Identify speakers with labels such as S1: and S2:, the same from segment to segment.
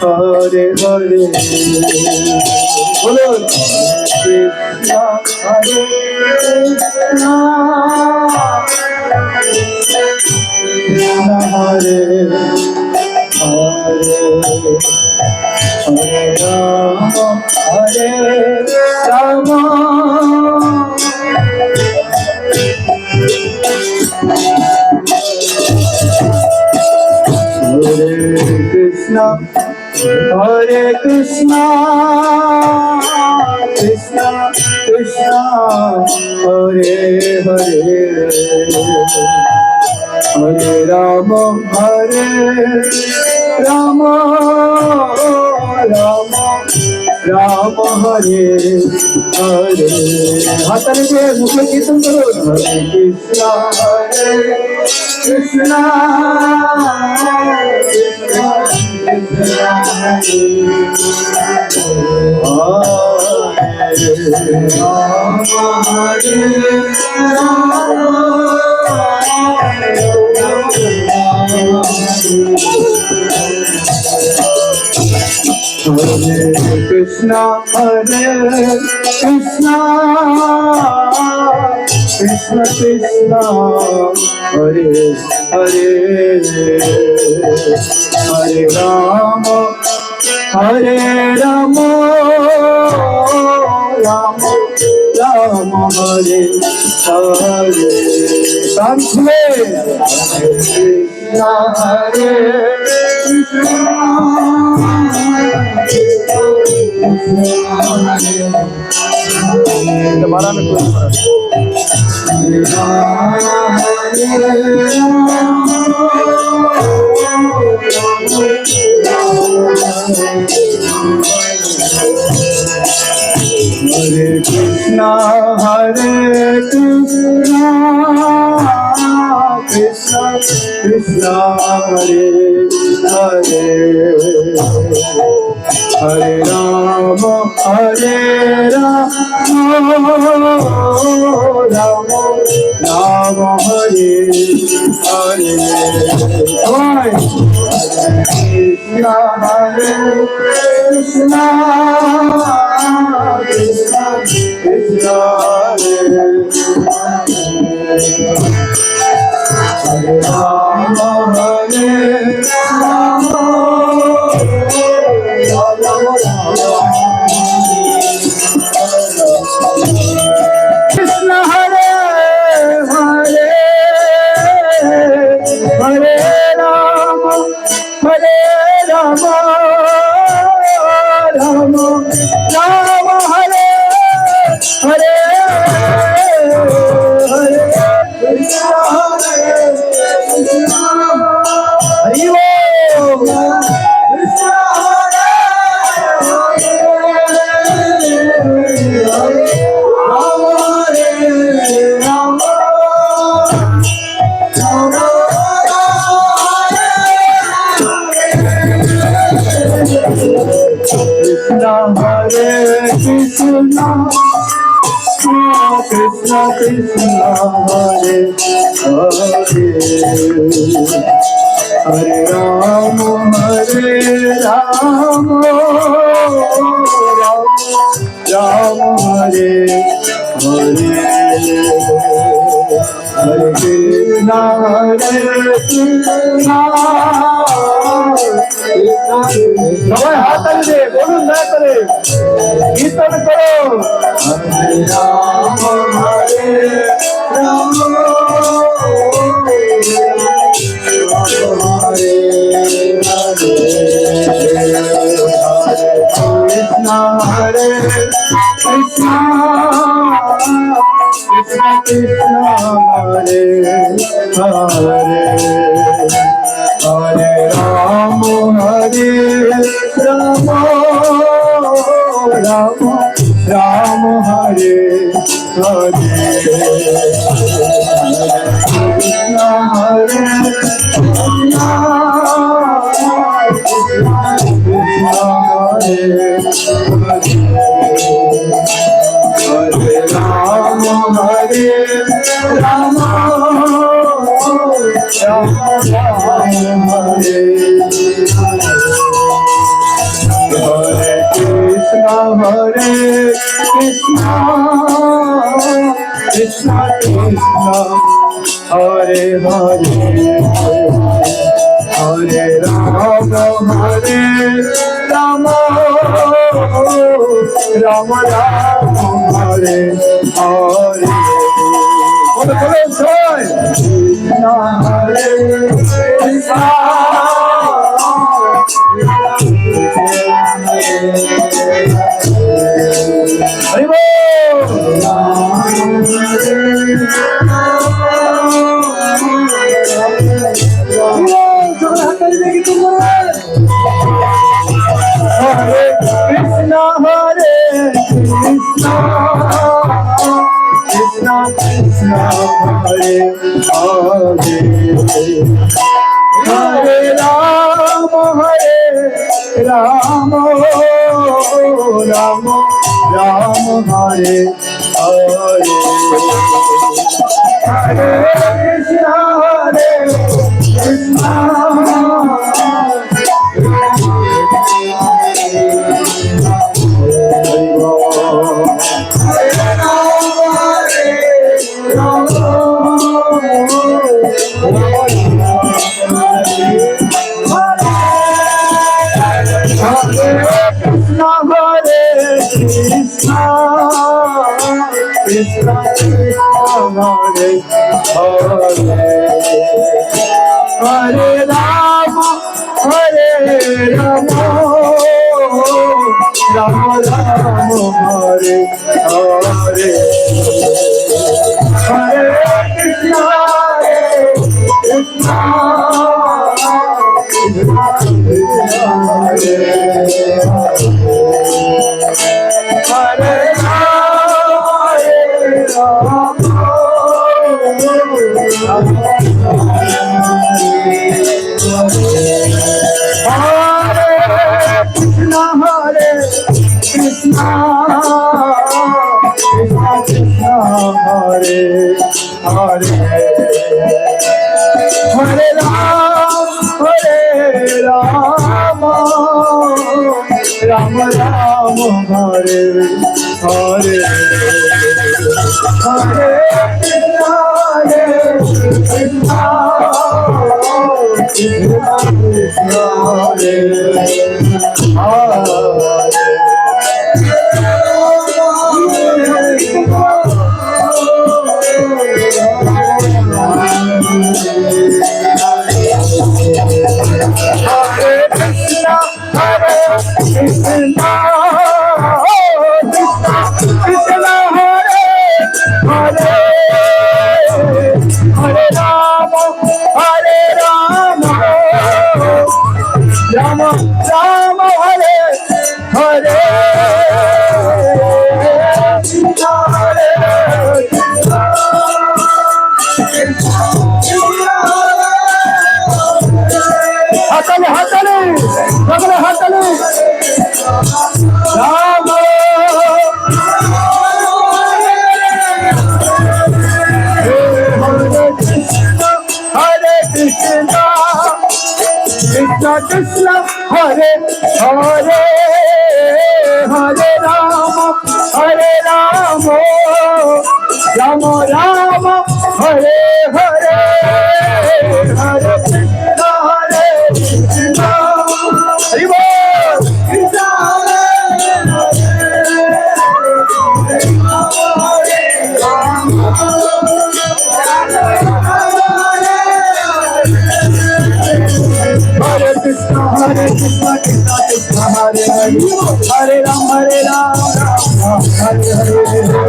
S1: হরে হরে বলুন কৃষ্ণ হরে কৃষ্ণ কৃষ্ণ হরে হরে হরে রাম হরে রাম হরে কৃষ্ণ হরে কৃষ্ণ কৃষ্ণ কৃষ্ণ হরে হরে হরে রাম রাম রাম হরে হরে হাতালে দিয়ে মুখে কীর্তন করুন হরে Krishna Krishna Hare Krishna, Krishna Krishna, Hare Hare, Hare Rama, Rama Rama, Hare Hare. Hare Krishna, Hare Krishna, Krishna Krishna, Hare Hare, Hare Rama, Rama Hare Hare. Krishna, Krishna Krishna Krishna, Hare Hare Rama, Krishna Hare Hare, Hare Rama, Rama Rama Hare Hare, Hare Krishna Hare Krishna, Hare Krishna Hare Hare, Krishna Hare Krishna, Krishna Krishna Hare Hare, Hare Rama, Rama Hare Hare, Hare Krishna সবাই হাত তালি দে, বলুন না করে কীর্তন করো। হরে রাম, হরে রাম, হরে কৃষ্ণ, হরে Krishna, Krishna Krishna, Hare Hare, Hare Ram, Hare Ram, Ram Ram, Hare Hare, Krishna Hare Krishna, Krishna Hare Hare, Hare Ram, Hare Ram, Ram Ram, Hare Hare. Hare Krishna, Krishna Krishna, Hare Hare, Hare Rama, Hare Rama, Rama Rama, Hare Hare. Bolo bolo joy. Krishna Hare Krishna, Hare Bol. Hare Krishna, Hare Krishna, Krishna Krishna, Hare Hare, Hare Rama, Hare Rama, Rama Rama, Hare Hare, Hare Krishna, Hare Krishna, Krishna Krishna, Hare Hare, Hare Rama, Hare Rama, Rama Rama, Hare Hare, Hare Krishna, Krishna, Krishna Krishna, Hare Hare, Hare Krishna, Krishna Krishna, Hare Hare, Hare Rama, Rama Rama, Hare Hare, Hare Krishna, Krishna, Krishna Krishna, Hare Hare. Rama Rama, Hare Hare, Hare Hatale, hatale, hatale, hatale. Rama, Hare Krishna, Krishna Krishna, Hare Hare, Hare Rama, Hare Rama, Rama Rama, Hare Hare, Hare Krishna, Hare Krishna, Hare Bol. Krishna Hare Krishna, Hare Krishna, Krishna Krishna, Hare Hare, Hare Rama, Hare Hare,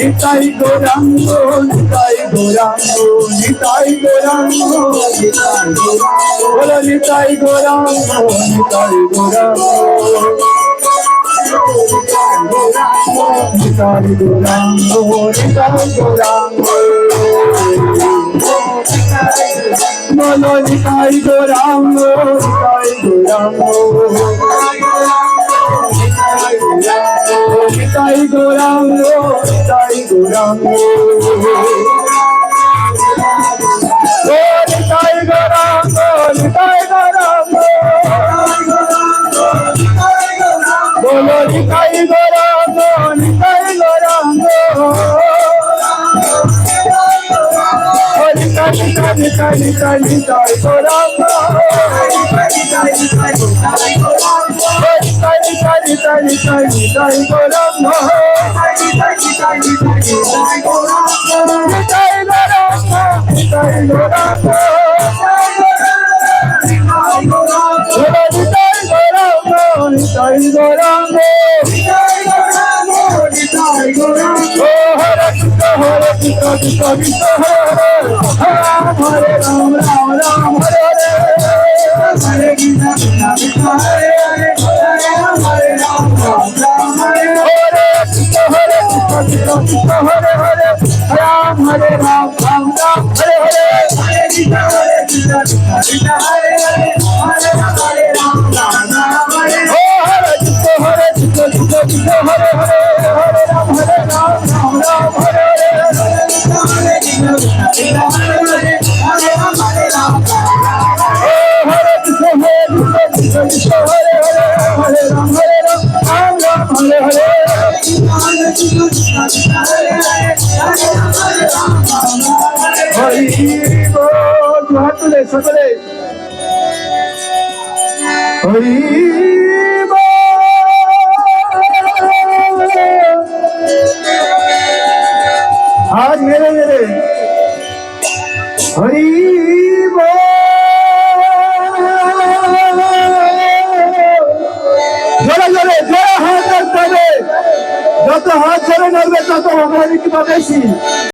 S1: Nitai Gaurango, Nitai Gaurango, Nitai Gaurango, Nitai Gaurango, Nitai Gaurango, Nitai Gaurango, Nitai Gaurango, Nitai Gaurango, Bolo Nitai Gaurango, Nitai Gaurango, Nitai Gaurango, Nitai Gaurango, Nitai Gaurango. সকলে হরি আজ মেরে মেরে হরি জোরে জোরে জোরে হাত ধরতে হবে, যত হাত জোরে ধরবে তত ভগবান কি বেশি।